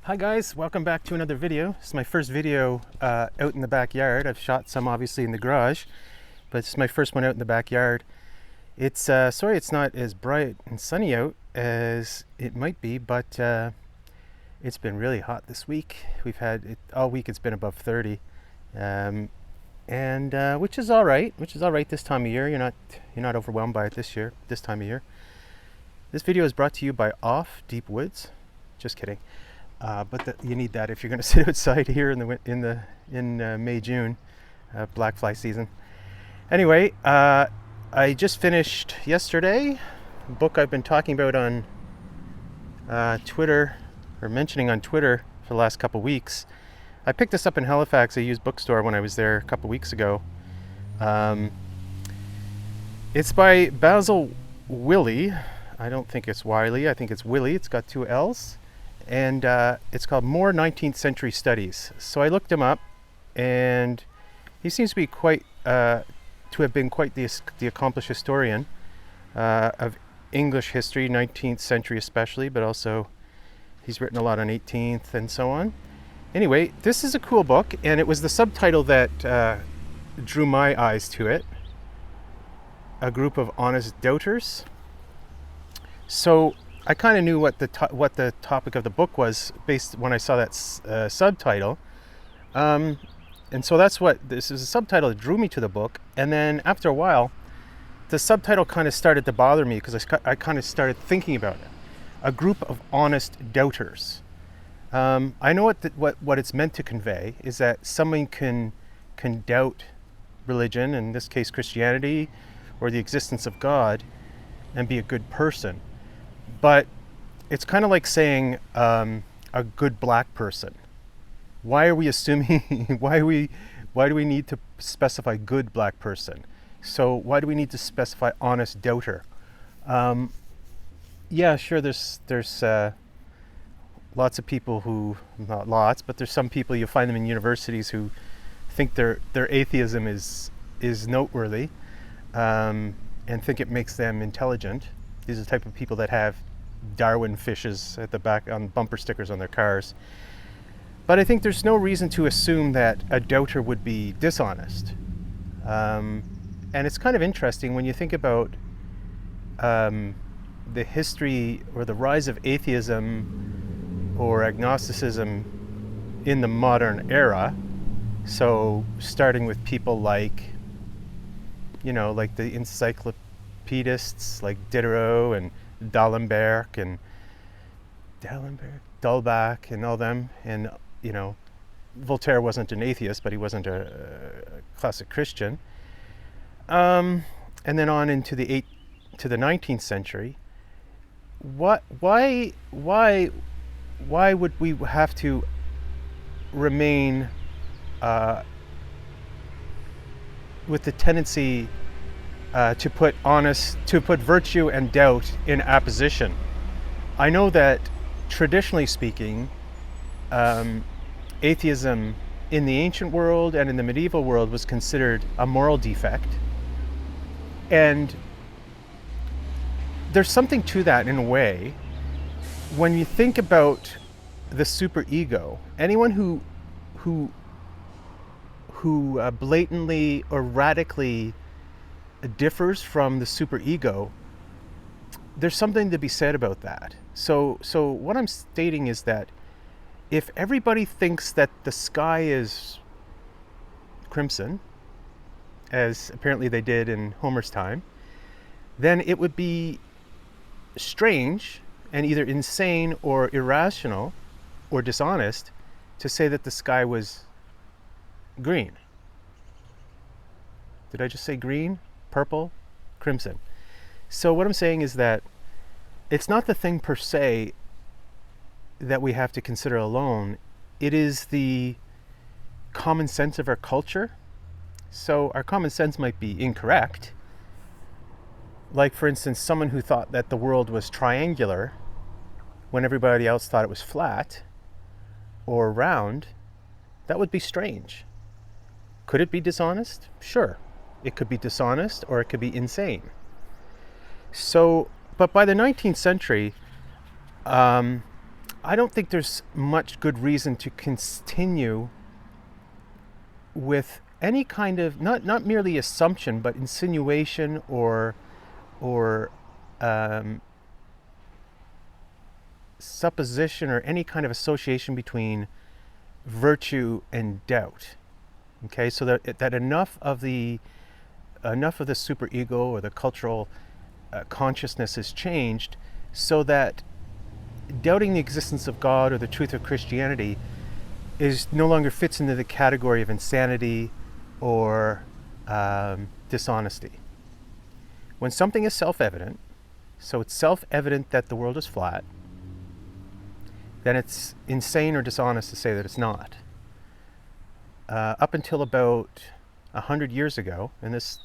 Hi guys, welcome back to another video. This is my first video out in the backyard. I've shot some obviously in the garage, but it's my first one out in the backyard. It's sorry it's not as bright and sunny out as it might be, but it's been really hot this week. We've had it all week. It's been above 30, and which is all right. This time of year. You're not overwhelmed by it this time of year. This video is brought to you by Off Deep Woods. Just kidding. But you need that if you're going to sit outside here in May, June, black fly season. Anyway, I just finished yesterday a book I've been talking about on Twitter, or mentioning on Twitter for the last couple weeks. I picked this up in Halifax, a used bookstore, when I was there a couple weeks ago. It's by Basil Willey. I don't think it's Wiley. I think it's Willey. It's got two L's. And it's called More 19th Century Studies. So I looked him up, and he seems to be to have been quite the accomplished historian of English history, 19th century especially, but also he's written a lot on 18th and so on. Anyway, this is a cool book, and it was the subtitle that drew my eyes to it. A group of honest doubters. So I kind of knew what the topic of the book was based when I saw that subtitle, and so this is a subtitle that drew me to the book. And then after a while, the subtitle kind of started to bother me because I kind of started thinking about it. A group of honest doubters. I know what it's meant to convey is that someone can doubt religion, in this case Christianity, or the existence of God, and be a good person. But it's kind of like saying a good black person. Why are we assuming? Why do we need to specify good black person? So why do we need to specify honest doubter? Yeah, sure. There's lots of people who, not lots, but there's some people, you find them in universities, who think their atheism is noteworthy, and think it makes them intelligent. These are the type of people that have Darwin fishes at the back on bumper stickers on their cars. But I think there's no reason to assume that a doubter would be dishonest. And it's kind of interesting when you think about the history or the rise of atheism or agnosticism in the modern era. So starting with people like the encyclopedists like Diderot and D'Alembert and D'Holbach and all them, and Voltaire wasn't an atheist, but he wasn't a classic Christian. And then on into the 19th century. Why would we have to remain with the tendency to put virtue and doubt in opposition? I know that traditionally speaking, atheism in the ancient world and in the medieval world was considered a moral defect. And there's something to that in a way. When you think about the superego, anyone who blatantly or radically differs from the superego, there's something to be said about that. So what I'm stating is that if everybody thinks that the sky is crimson, as apparently they did in Homer's time, then it would be strange and either insane or irrational or dishonest to say that the sky was green. Did I just say green? Purple? Crimson? So what I'm saying is that it's not the thing per se that we have to consider alone. It is the common sense of our culture. So our common sense might be incorrect. Like, for instance, someone who thought that the world was triangular when everybody else thought it was flat or round, that would be strange. Could it be dishonest? Sure. It could be dishonest or it could be insane. So, but by the 19th century, I don't think there's much good reason to continue with any kind of not merely assumption, but insinuation or supposition or any kind of association between virtue and doubt. Okay, so that enough of the superego or the cultural consciousness has changed, so that doubting the existence of God or the truth of Christianity is no longer fits into the category of insanity or dishonesty. When something is self-evident, so it's self-evident that the world is flat, then it's insane or dishonest to say that it's not. Up until about 100 years ago, and this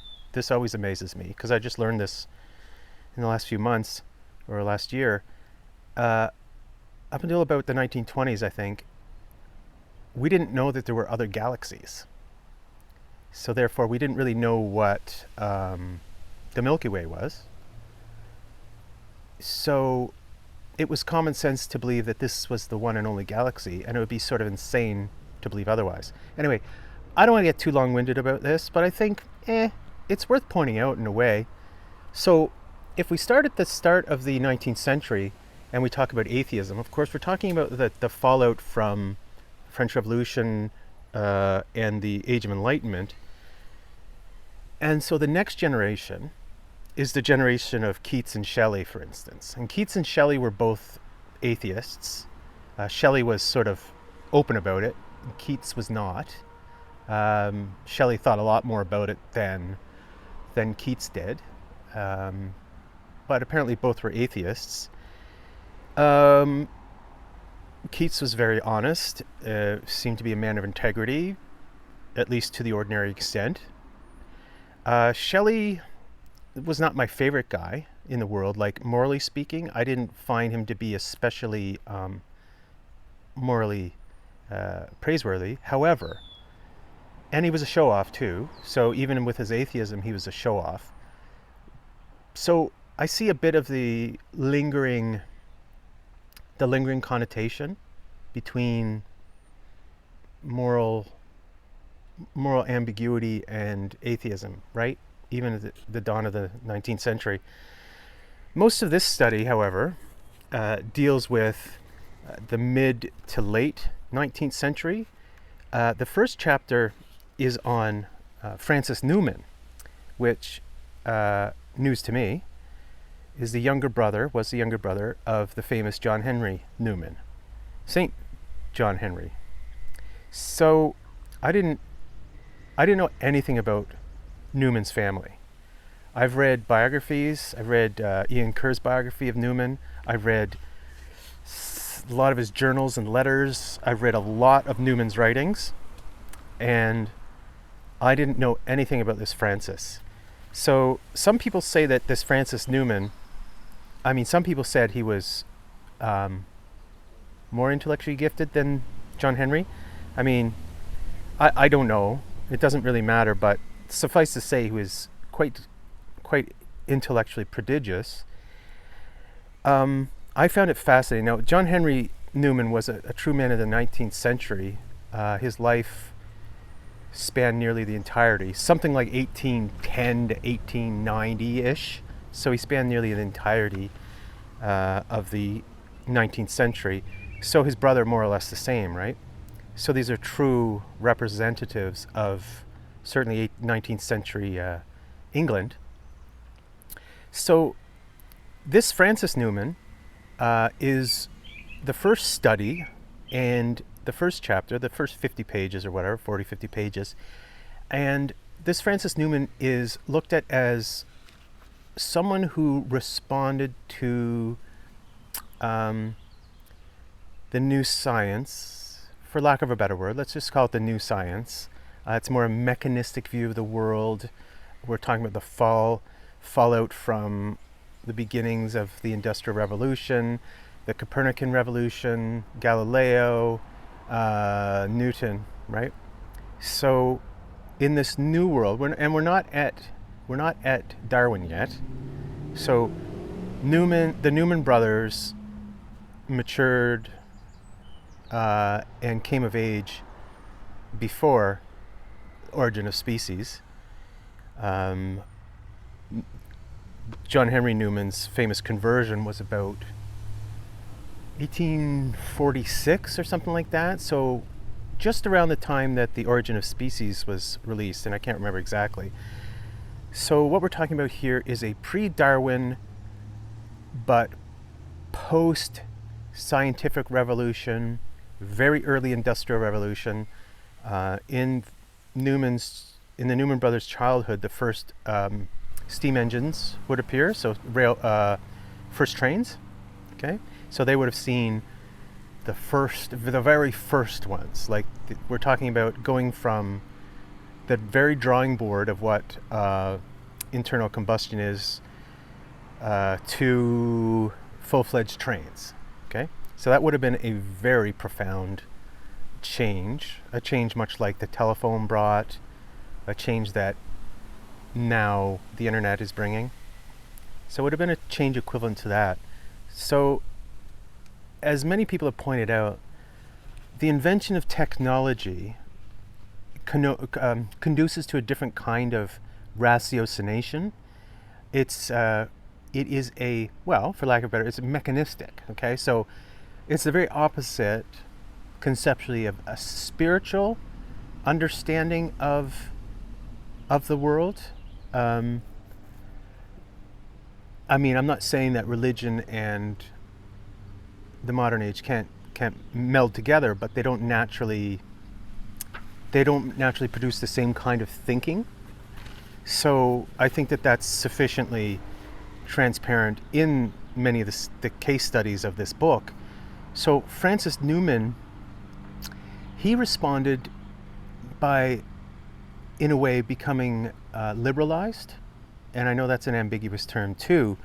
always amazes me because I just learned this in the last few months or last year, up until about the 1920s, I think, we didn't know that there were other galaxies. So therefore, we didn't really know what the Milky Way was. So it was common sense to believe that this was the one and only galaxy, and it would be sort of insane to believe otherwise. Anyway, I don't want to get too long-winded about this, but I think it's worth pointing out in a way. So if we start at the start of the 19th century and we talk about atheism, of course we're talking about the fallout from French Revolution and the Age of Enlightenment. And so the next generation is the generation of Keats and Shelley, for instance. And Keats and Shelley were both atheists. Shelley was sort of open about it. Keats was not. Shelley thought a lot more about it than Keats did. But apparently both were atheists. Keats was very honest, seemed to be a man of integrity, at least to the ordinary extent. Shelley was not my favorite guy in the world. Like, morally speaking, I didn't find him to be especially morally praiseworthy. However, and he was a show-off too, so even with his atheism, he was a show-off. So I see a bit of the lingering connotation between moral ambiguity and atheism, right? Even at the dawn of the 19th century. Most of this study, however, deals with the mid to late 19th century. The first chapter is on Francis Newman, which, news to me, was the younger brother of the famous John Henry Newman, Saint John Henry. So I didn't know anything about Newman's family. I've read biographies. I've read Ian Kerr's biography of Newman. I've read a lot of his journals and letters. I've read a lot of Newman's writings, and I didn't know anything about this Francis. So some people say that this Francis Newman, some people said he was more intellectually gifted than John Henry. I don't know. It doesn't really matter, but suffice to say he was quite intellectually prodigious. I found it fascinating. Now, John Henry Newman was a true man of the 19th century. His life spanned nearly the entirety, something like 1810 to 1890-ish. So he spanned nearly the entirety of the 19th century. So his brother more or less the same, right? So these are true representatives of certainly 19th century England. So this Francis Newman is the first study, and the first chapter, the first 50 pages or whatever, 40, 50 pages. And this Francis Newman is looked at as someone who responded to the new science, for lack of a better word. Let's just call it the new science. It's more a mechanistic view of the world. We're talking about the fallout from the beginnings of the Industrial Revolution, the Copernican Revolution, Galileo, Newton, right? So in this new world, we're not at Darwin yet. So the Newman brothers matured and came of age before Origin of Species. John Henry Newman's famous conversion was about 1846 or something like that. So just around the time that The Origin of Species was released, and I can't remember exactly. So what we're talking about here is a pre-Darwin but post-scientific revolution, very early industrial revolution. In the Newman brothers' childhood, the first steam engines would appear, so first trains. Okay, so they would have seen the very first ones. Like we're talking about going from the very drawing board of what internal combustion is to full-fledged trains. Okay, so that would have been a very profound change, a change much like the telephone brought, a change that now the internet is bringing. So it would have been a change equivalent to that. So, as many people have pointed out, the invention of technology conduces to a different kind of ratiocination. It is for lack of better, it's mechanistic. Okay, so it's the very opposite conceptually of a spiritual understanding of the world. I mean, I'm not saying that religion and the modern age can't meld together, but they don't naturally produce the same kind of thinking. So I think that that's sufficiently transparent in many of the case studies of this book. So Francis Newman, he responded by, in a way, becoming liberalized. And I know that's an ambiguous term too,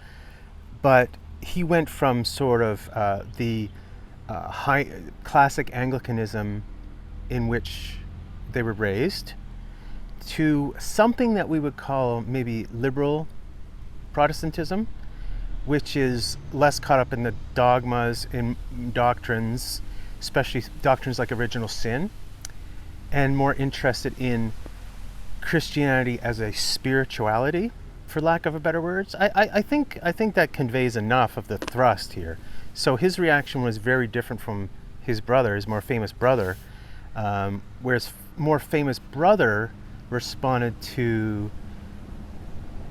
but he went from sort of the high classic Anglicanism in which they were raised to something that we would call maybe liberal Protestantism, which is less caught up in the dogmas and doctrines, especially doctrines like original sin, and more interested in Christianity as a spirituality, for lack of a better words. I think that conveys enough of the thrust here. So his reaction was very different from his brother, his more famous brother, whereas more famous brother responded to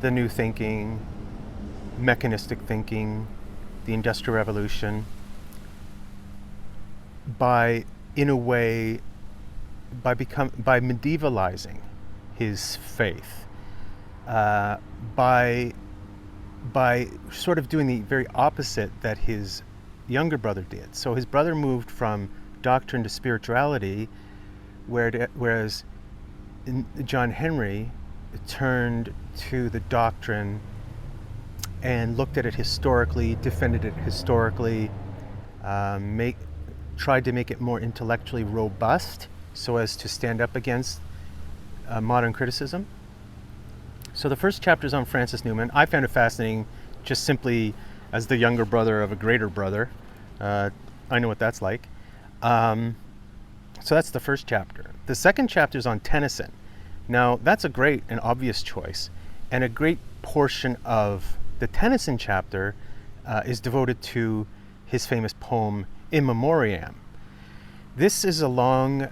the new thinking, mechanistic thinking, the Industrial Revolution, by medievalizing his faith, by sort of doing the very opposite that his younger brother did. So his brother moved from doctrine to spirituality, whereas John Henry turned to the doctrine and looked at it historically, defended it historically, tried to make it more intellectually robust so as to stand up against modern criticism. So the first chapter is on Francis Newman. I found it fascinating just simply as the younger brother of a greater brother. I know what that's like. So that's the first chapter. The second chapter is on Tennyson. Now, that's a great and obvious choice, and a great portion of the Tennyson chapter is devoted to his famous poem In Memoriam. This is a long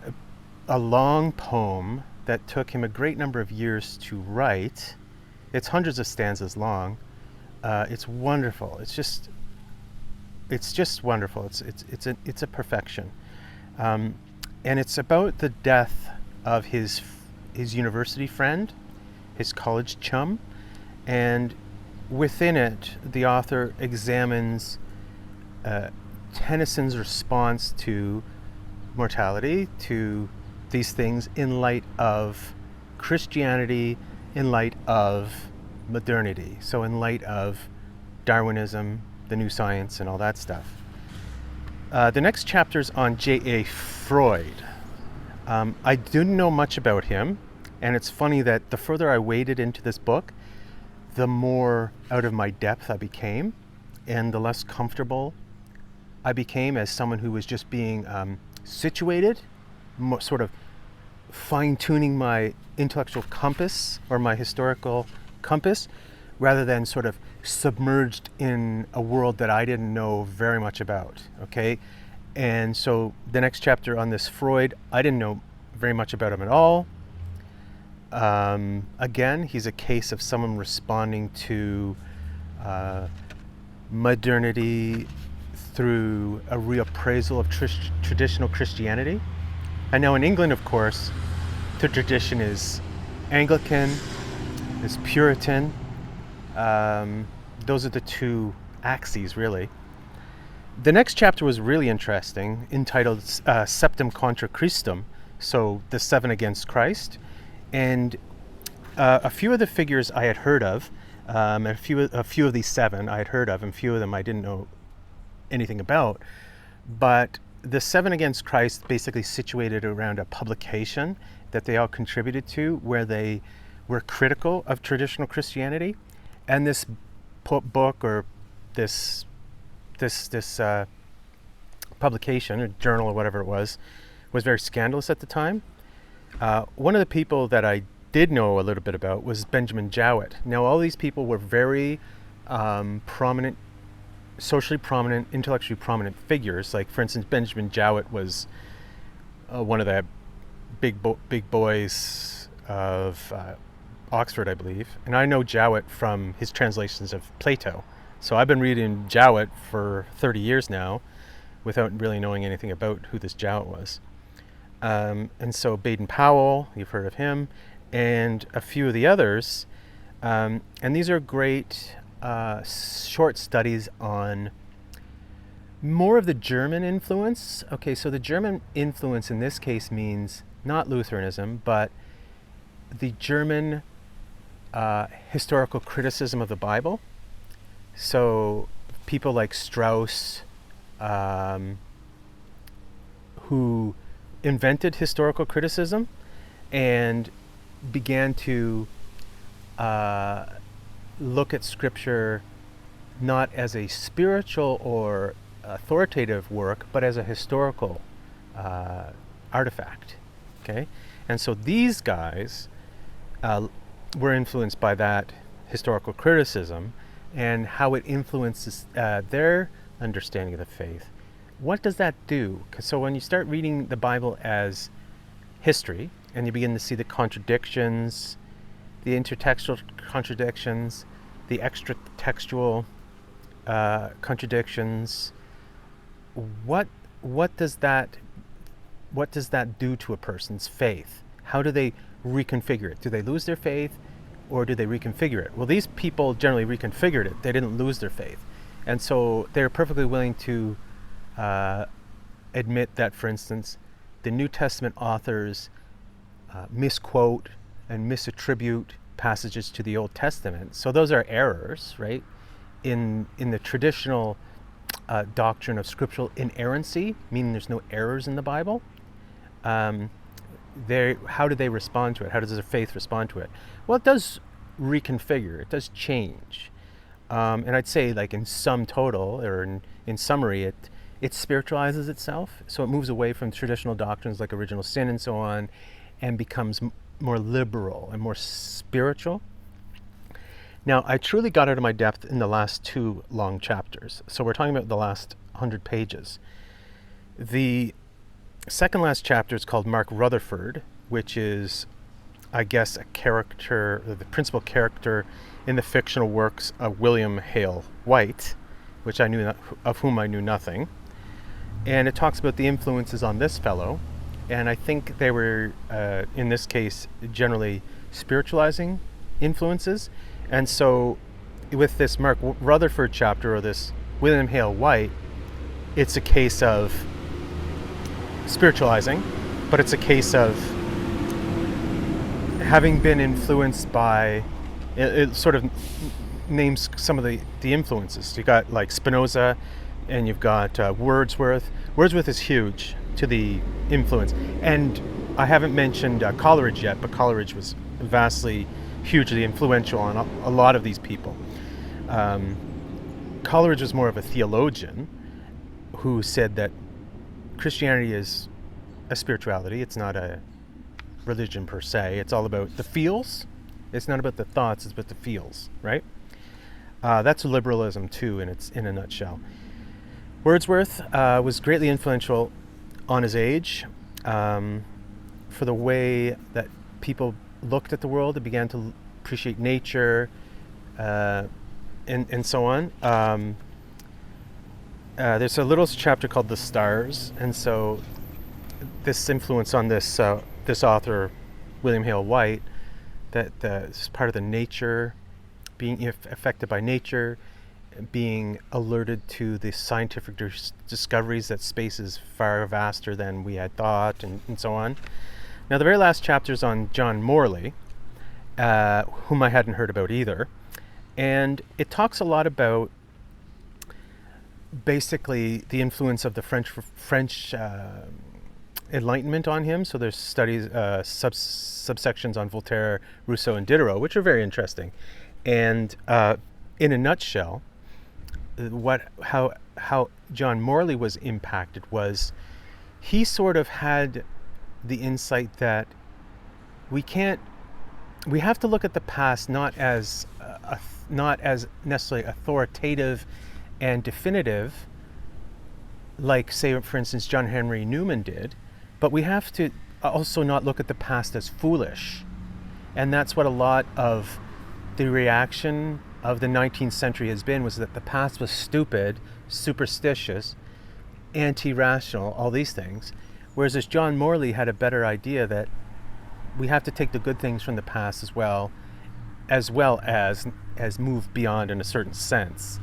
poem that took him a great number of years to write. It's hundreds of stanzas long. It's wonderful. It's just wonderful. It's a perfection, and it's about the death of his university friend, his college chum, and within it, the author examines Tennyson's response to mortality, to these things in light of Christianity, in light of modernity, so in light of Darwinism, the new science, and all that stuff. The next chapter is on J.A. Froude. I didn't know much about him, and it's funny that the further I waded into this book, the more out of my depth I became, and the less comfortable I became as someone who was just being situated, sort of fine-tuning my intellectual compass or my historical compass, rather than sort of submerged in a world that I didn't know very much about, okay? And so the next chapter on this Froude, I didn't know very much about him at all. Again, he's a case of someone responding to modernity through a reappraisal of traditional Christianity. And now in England, of course, the tradition is Anglican, is Puritan. Those are the two axes, really. The next chapter was really interesting, entitled Septem Contra Christum, so the seven against Christ. And a few of the figures I had heard of, and a few of these seven I had heard of, and a few of them I didn't know anything about. But the seven against Christ basically situated around a publication that they all contributed to, where they were critical of traditional Christianity. And this book, or this publication or journal or whatever it was very scandalous at the time. One of the people that I did know a little bit about was Benjamin Jowett. Now, all these people were very prominent, socially prominent, intellectually prominent figures. Like, for instance, Benjamin Jowett was one of the big boys of Oxford, I believe. And I know Jowett from his translations of Plato. So I've been reading Jowett for 30 years now without really knowing anything about who this Jowett was. And so Baden-Powell, you've heard of him, and a few of the others. And these are great short studies on more of the German influence. Okay, so the German influence in this case means not Lutheranism, but the German historical criticism of the Bible. So people like Strauss, who invented historical criticism and began to look at Scripture not as a spiritual or authoritative work, but as a historical artifact. Okay, and so these guys were influenced by that historical criticism and how it influences their understanding of the faith. What does that do? So when you start reading the Bible as history, and you begin to see the contradictions, the intertextual contradictions, the extra-textual contradictions, what does that do to a person's faith? How do they reconfigure it? Do they lose their faith, or do they reconfigure it? Well, these people generally reconfigured it. They didn't lose their faith. And so they're perfectly willing to admit that, for instance, the New Testament authors misquote and misattribute passages to the Old Testament. So those are errors, right? In the traditional doctrine of scriptural inerrancy, meaning there's no errors in the Bible. How do they respond to it? How does their faith respond to it? Well, it does reconfigure. It does change. And I'd say, like, in sum total, or in summary, it spiritualizes itself. So it moves away from traditional doctrines like original sin and so on, and becomes more liberal and more spiritual. Now, I truly got out of my depth in the last two long chapters. So we're talking about the last 100 pages. The second last chapter is called Mark Rutherford, which is, I guess, a character, the principal character in the fictional works of William Hale White, which of whom I knew nothing. And it talks about the influences on this fellow. And I think they were, in this case, generally spiritualizing influences. And so with this Mark Rutherford chapter, or this William Hale White, it's a case of spiritualizing, but it's a case of having been influenced by, it sort of names some of the influences. You've got like Spinoza, and you've got Wordsworth. Wordsworth is huge to the influence. And I haven't mentioned Coleridge yet, but Coleridge was vastly, hugely influential on a lot of these people. Coleridge was more of a theologian, who said that Christianity is a spirituality. It's not a religion per se. It's all about the feels. It's not about the thoughts. It's about the feels, right? That's liberalism too, in a nutshell. Wordsworth was greatly influential on his age for the way that people looked at the world and began to appreciate nature and so on. There's a little chapter called "The Stars," and so this influence on this author, William Hale White, that is part of the nature, being affected by nature, being alerted to the scientific discoveries that space is far vaster than we had thought, and so on. Now, the very last chapter is on John Morley, whom I hadn't heard about either, and it talks a lot about basically the influence of the French Enlightenment on him. So there's studies, subsections on Voltaire, Rousseau, and Diderot, which are very interesting. And in a nutshell, how John Morley was impacted was he sort of had the insight that we have to look at the past not as necessarily authoritative and definitive, like, say, for instance, John Henry Newman did, but we have to also not look at the past as foolish. And that's what a lot of the reaction of the 19th century has been, was that the past was stupid, superstitious, anti-rational, all these things. Whereas this John Morley had a better idea that we have to take the good things from the past as well as move beyond in a certain sense.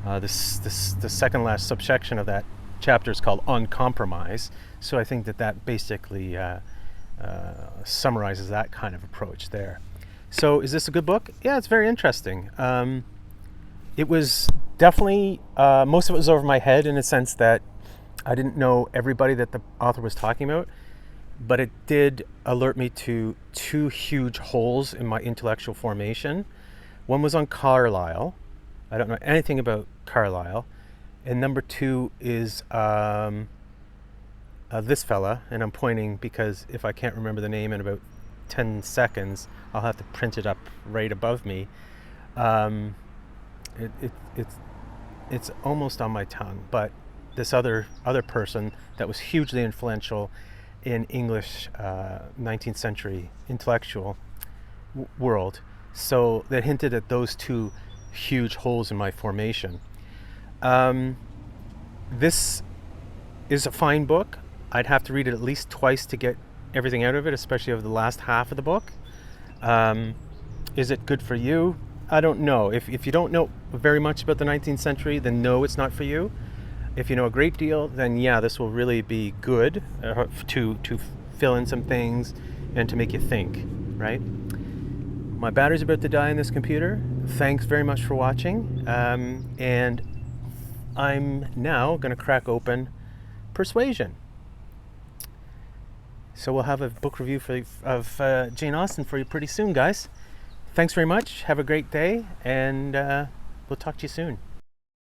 The second last subsection of that chapter is called "On Compromise," so I think that basically summarizes that kind of approach there. So is this a good book? Yeah, it's very interesting. It was definitely, most of it was over my head in a sense that I didn't know everybody that the author was talking about, but it did alert me to two huge holes in my intellectual formation. One was on Carlyle. I don't know anything about Carlyle. And number two is this fella, and I'm pointing because if I can't remember the name in about 10 seconds, I'll have to print it up right above me. It's almost on my tongue, but this other person that was hugely influential in English 19th century intellectual world. So that hinted at those two huge holes in my formation. This is a fine book. I'd have to read it at least twice to get everything out of it, especially over the last half of the book. Is it good for you? I don't know. If you don't know very much about the 19th century, then no, it's not for you. If you know a great deal, then yeah, this will really be good to fill in some things and to make you think, right? My battery's about to die in this computer. Thanks very much for watching. And I'm now going to crack open Persuasion. So we'll have a book review of Jane Austen for you pretty soon, guys. Thanks very much. Have a great day, and we'll talk to you soon.